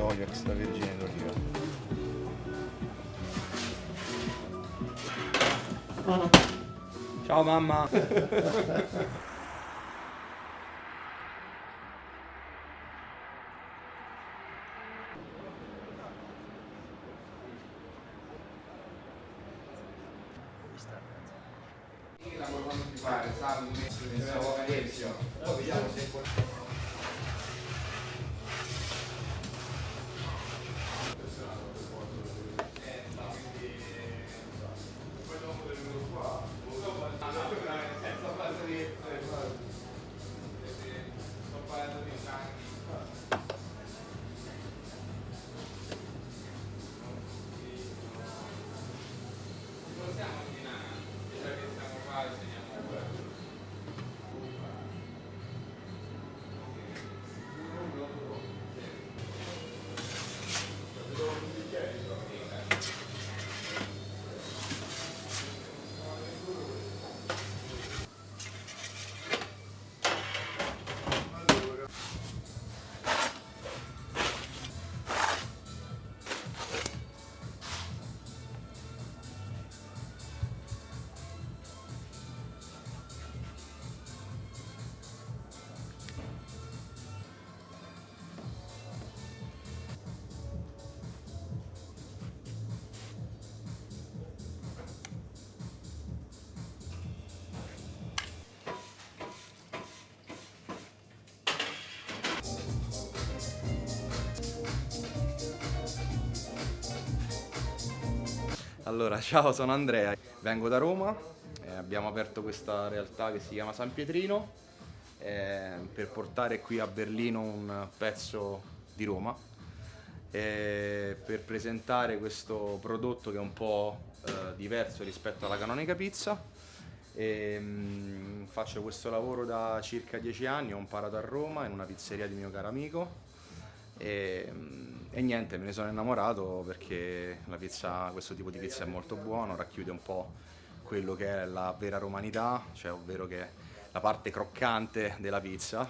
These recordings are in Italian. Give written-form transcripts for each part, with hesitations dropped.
olio extravergine d'oliva. Ciao mamma! Quando ti pare, salve, poi vediamo se Allora, ciao, sono Andrea, vengo da Roma, abbiamo aperto questa realtà che si chiama Sanpietrino per portare qui a Berlino un pezzo di Roma, per presentare questo prodotto che è un po' diverso rispetto alla canonica pizza. Faccio questo lavoro da circa 10 anni, ho imparato a Roma in una pizzeria di mio caro amico. E niente, me ne sono innamorato perché questo tipo di pizza è molto buono, racchiude un po' quello che è la vera romanità, cioè ovvero che la parte croccante della pizza,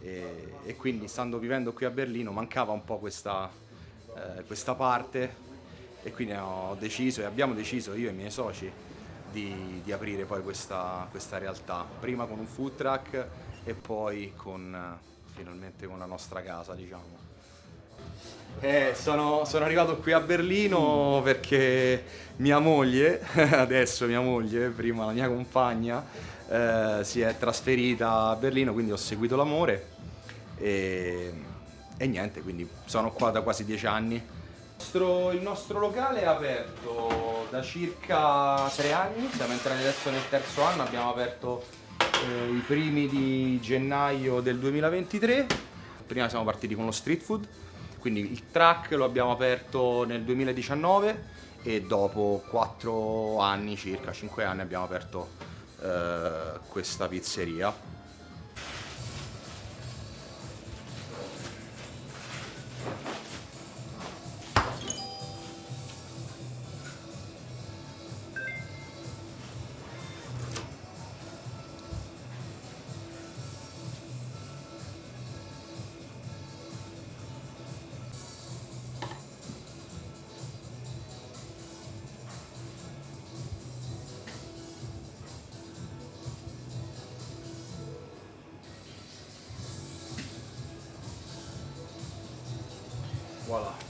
e quindi stando vivendo qui a Berlino mancava un po' questa parte, e quindi ho deciso, e abbiamo deciso io e i miei soci di aprire poi questa realtà, prima con un food truck e poi finalmente con la nostra casa, diciamo. Sono arrivato qui a Berlino perché mia moglie, adesso mia moglie, prima la mia compagna, si è trasferita a Berlino, quindi ho seguito l'amore e niente, quindi sono qua da quasi 10 anni. Il nostro locale è aperto da circa 3 anni, siamo entrati adesso nel terzo anno, abbiamo aperto i primi di gennaio del 2023, prima siamo partiti con lo street food. Quindi il track lo abbiamo aperto nel 2019 e dopo 4 anni, circa 5 anni, abbiamo aperto questa pizzeria. Voilà.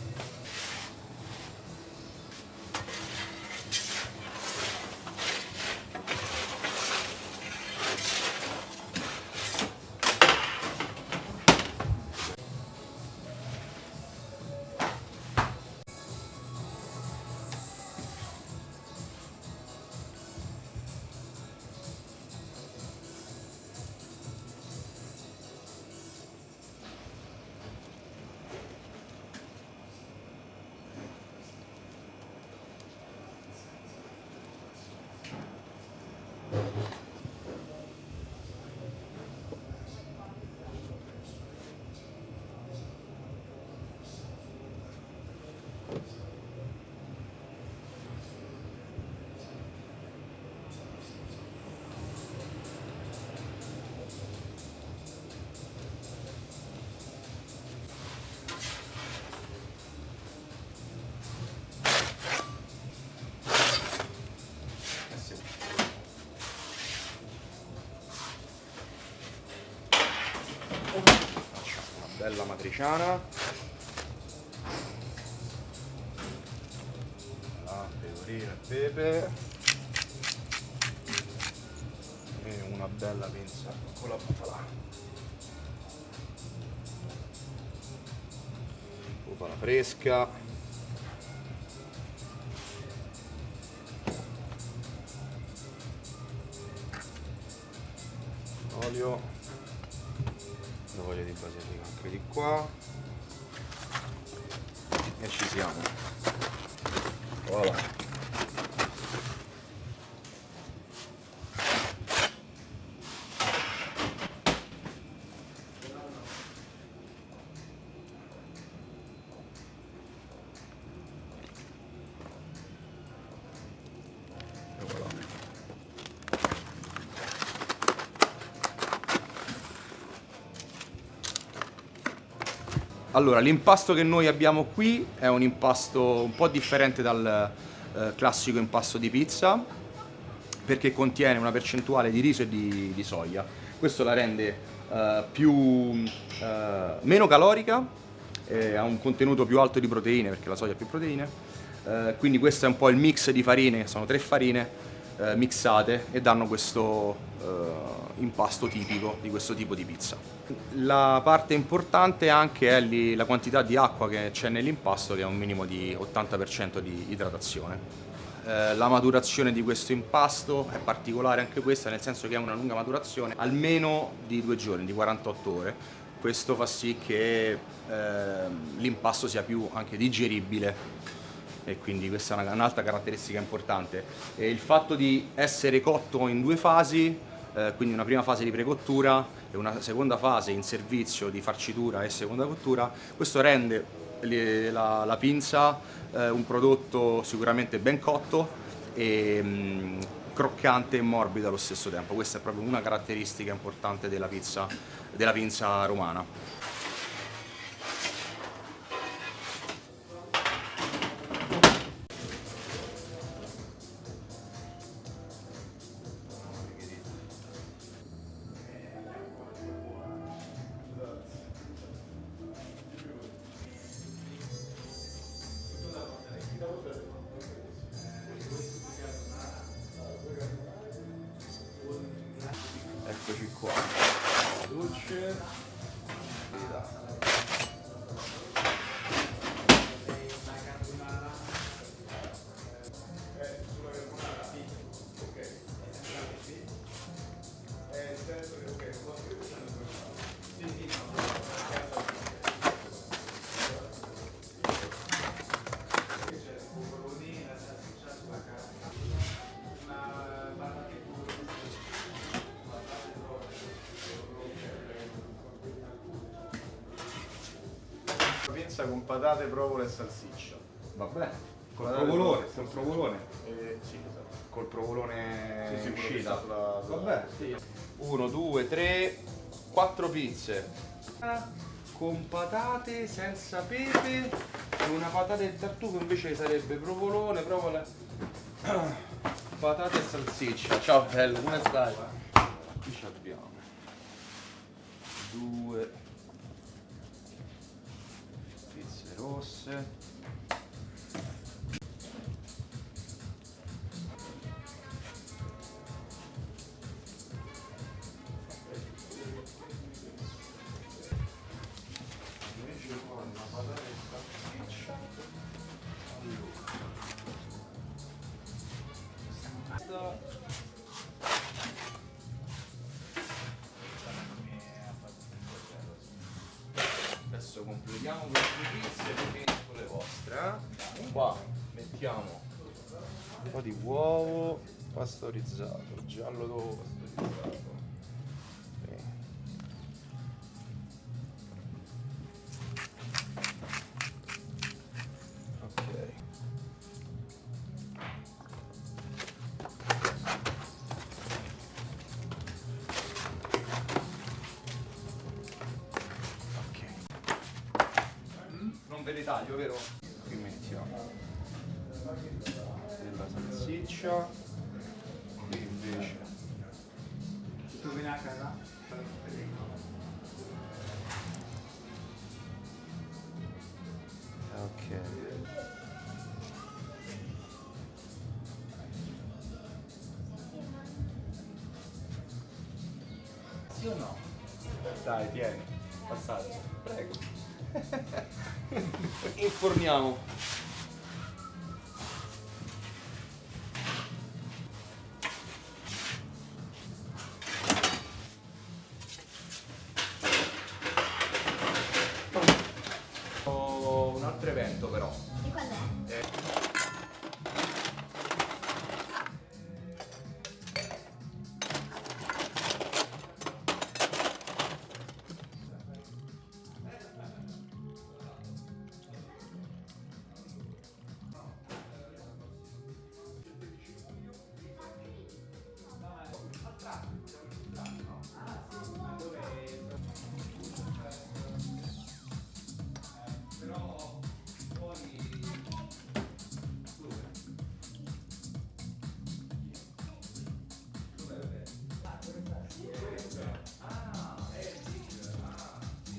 bella matriciana. Pecorino e pepe. E una bella pinza con la bufala. Bufala fresca. Olio. L'olio di basilico anche di qua. E ci siamo. Voilà. Allora, l'impasto che noi abbiamo qui è un impasto un po' differente dal classico impasto di pizza, perché contiene una percentuale di riso e di soia. Questo la rende meno calorica, ha un contenuto più alto di proteine, perché la soia ha più proteine. Quindi questo è un po' il mix di farine, sono 3 farine mixate e danno questo impasto tipico di questo tipo di pizza. La parte importante anche è la quantità di acqua che c'è nell'impasto, che è un minimo di 80% di idratazione. La maturazione di questo impasto è particolare anche questa, nel senso che è una lunga maturazione, almeno di 2 giorni, di 48 ore. Questo fa sì che l'impasto sia più anche digeribile, e quindi questa è un'altra caratteristica importante. E il fatto di essere cotto in 2 fasi, quindi una prima fase di precottura e una seconda fase in servizio di farcitura e seconda cottura, questo rende la pinza un prodotto sicuramente ben cotto e croccante e morbido allo stesso tempo. Questa è proprio una caratteristica importante della pinza romana. Eccoci qua, dolce. Pinza con patate, provola e salsiccia. Vabbè, Col provolone, sì, esatto. col provolone Sì, uscita. Vabbè, sì. 1, 2, 3, 4 pizze. Con patate senza pepe e una patata e tartufo invece sarebbe provolone, provola, patate e salsiccia. Ciao bello, come stai? Qui ci abbiamo 2 pizze rosse. Adesso completiamo queste pizze e finisco le vostre. Qua mettiamo un po' di uovo pastorizzato, giallo d'uovo pastorizzato. Ok. Non ve ne taglio, vero? Qui mettiamo della salsiccia, qui invece Ok. Sì o no? Dai, tieni. Passaggio. Prego. Inforniamo. Ho un altro evento però. E qual è?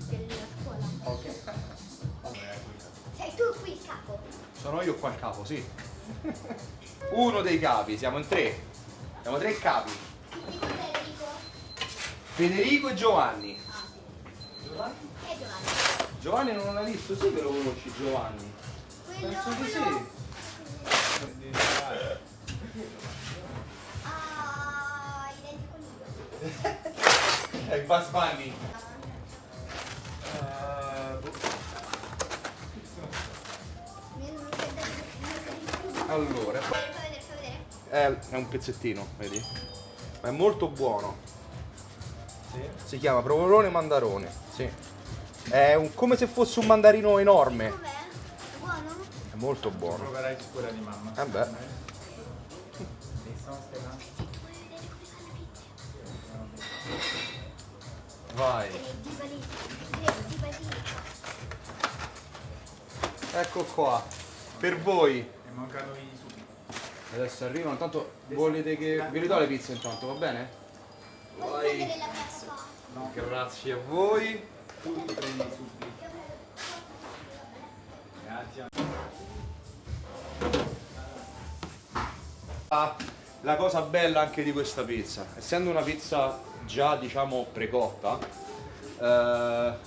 Della scuola. Ok. Sei tu qui il capo. Sono io qua il capo, sì. Uno dei capi, siamo in tre. Siamo tre capi. Chi con Federico? Federico e Giovanni. Ah, sì. Giovanni? E Giovanni. Giovanni non l'ha visto, sì che lo conosci Giovanni. Penso di sì. Ah, identico con io. Il Bugs Bunny. Allora, Fai vedere. è un pezzettino, vedi? Ma è molto buono. Sì. Si chiama provolone mandarone, sì. Come se fosse un mandarino enorme. Com'è? Buono? È molto buono. Proverai sicura di mamma. Beh. Vai. Di basilico. Ecco qua. Per voi. E mancano i succhi. Adesso arrivano, intanto volete che vi ridò le pizze intanto, va bene? Vuoi Vai. prendere la piazza qua? No. Grazie a voi. Tu prendi i succhi. Grazie. La cosa bella anche di questa pizza, essendo una pizza già diciamo precotta,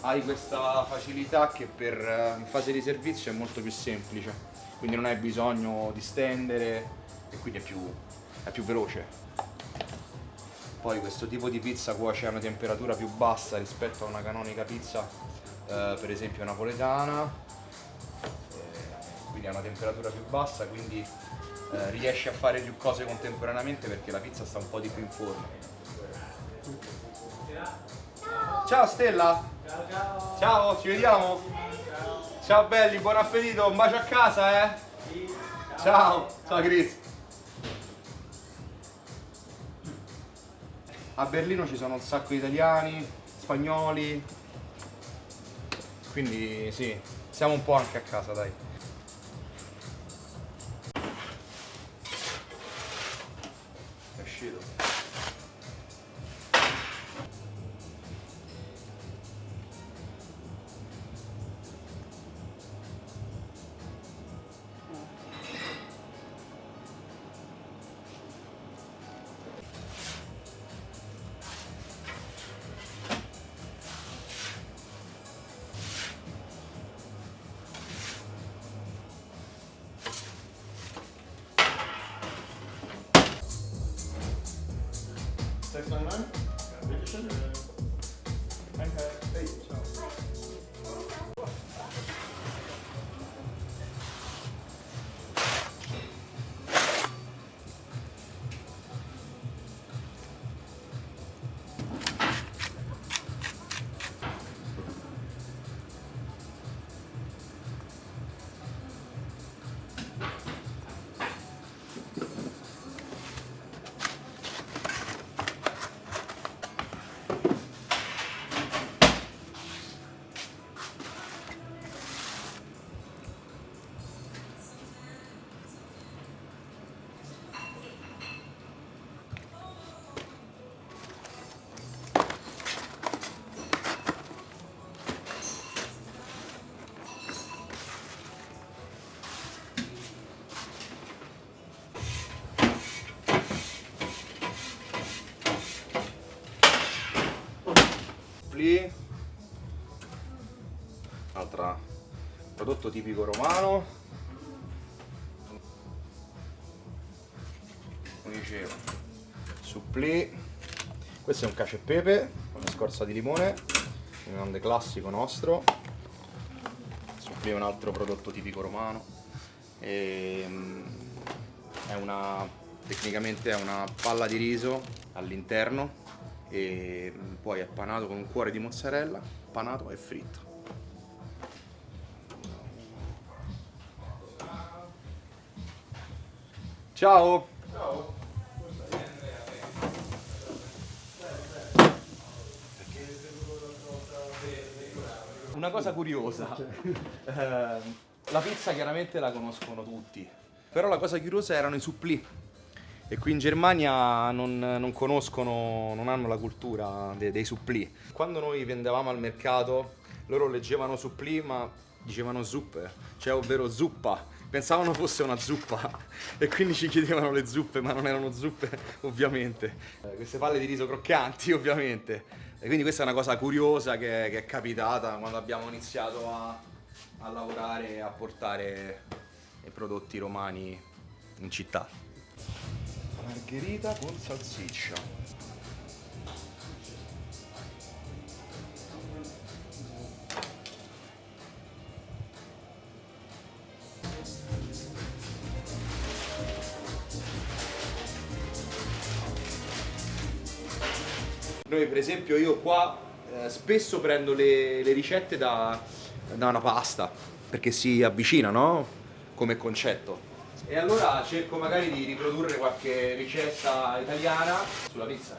hai questa facilità che in fase di servizio è molto più semplice, quindi non hai bisogno di stendere e quindi è più veloce. Poi questo tipo di pizza cuoce a una temperatura più bassa rispetto a una canonica pizza, per esempio napoletana, quindi a una temperatura più bassa, quindi riesci a fare più cose contemporaneamente perché la pizza sta un po' di più in forno. Ciao Stella! Ciao ciao. Ciao, ci vediamo? Ciao belli, buon appetito, un bacio a casa, eh? Sì. Ciao, ciao Chris. A Berlino ci sono un sacco di italiani, spagnoli, quindi sì, siamo un po' anche a casa, dai. È uscito. prodotto tipico romano. Come dicevo, supplì. Questo è un cacio e pepe con la scorza di limone, un grande classico nostro. Supplì è un altro prodotto tipico romano. Tecnicamente è una palla di riso all'interno e poi è panato con un cuore di mozzarella, panato e fritto. Ciao! Ciao. Una cosa curiosa, la pizza chiaramente la conoscono tutti, però la cosa curiosa erano i supplì. E qui in Germania non conoscono, non hanno la cultura dei supplì. Quando noi vendevamo al mercato, loro leggevano supplì ma dicevano zuppe, cioè ovvero zuppa. Pensavano fosse una zuppa e quindi ci chiedevano le zuppe, ma non erano zuppe ovviamente. Queste palle di riso croccanti ovviamente. E quindi questa è una cosa curiosa che è capitata quando abbiamo iniziato a lavorare e a portare i prodotti romani in città. Margherita con salsiccia. Noi per esempio io qua spesso prendo le ricette da una pasta perché si avvicina, no? Come concetto. E allora cerco magari di riprodurre qualche ricetta italiana sulla pizza.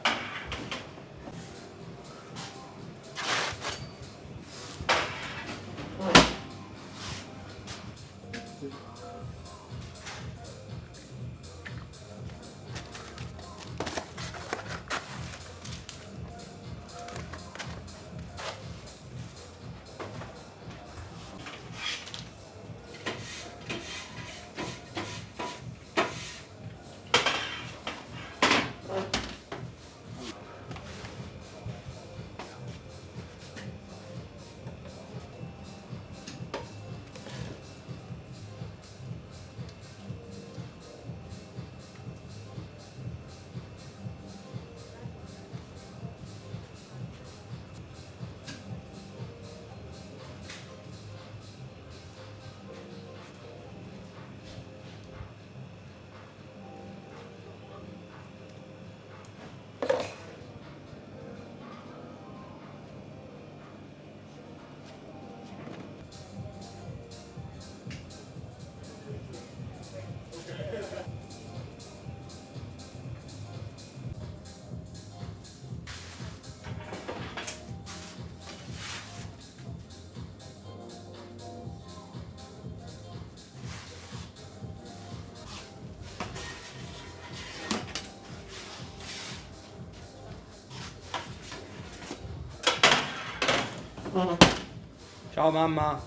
Ciao mamma!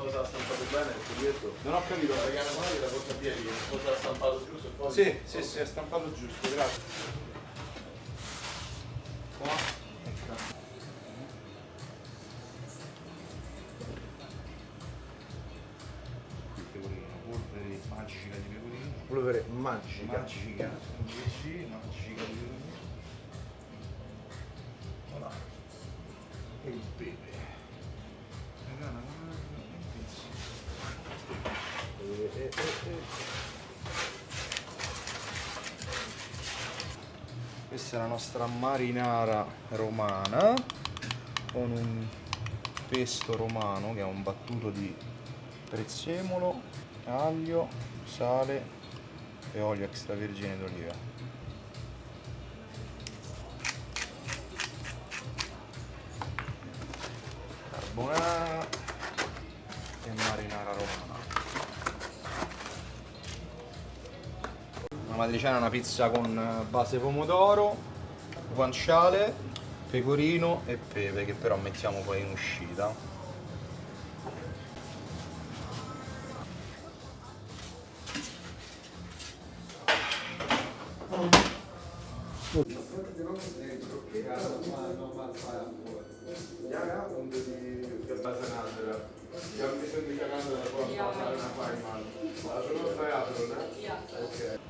cosa ha stampato bene il foglietto? Non ho capito. Perché la magari la cosa piedi, cosa ha stampato giusto e poi... Sì, sì, sì, è stampato giusto, grazie. Qua. Ecco. Pecorino, polvere magica di pecorino. Polvere magica. Magica, sì, magica di pecorino. Voilà. E il pepe. Questa è la nostra marinara romana con un pesto romano che è un battuto di prezzemolo, aglio, sale e olio extravergine d'oliva. Carbonara e marinara romana. Amatriciana è una pizza con base pomodoro, guanciale, pecorino e pepe che però mettiamo poi in uscita. Ja, mi sembra che la cosa può fare una fai male. Ma sono sbagliato, non è? Ok.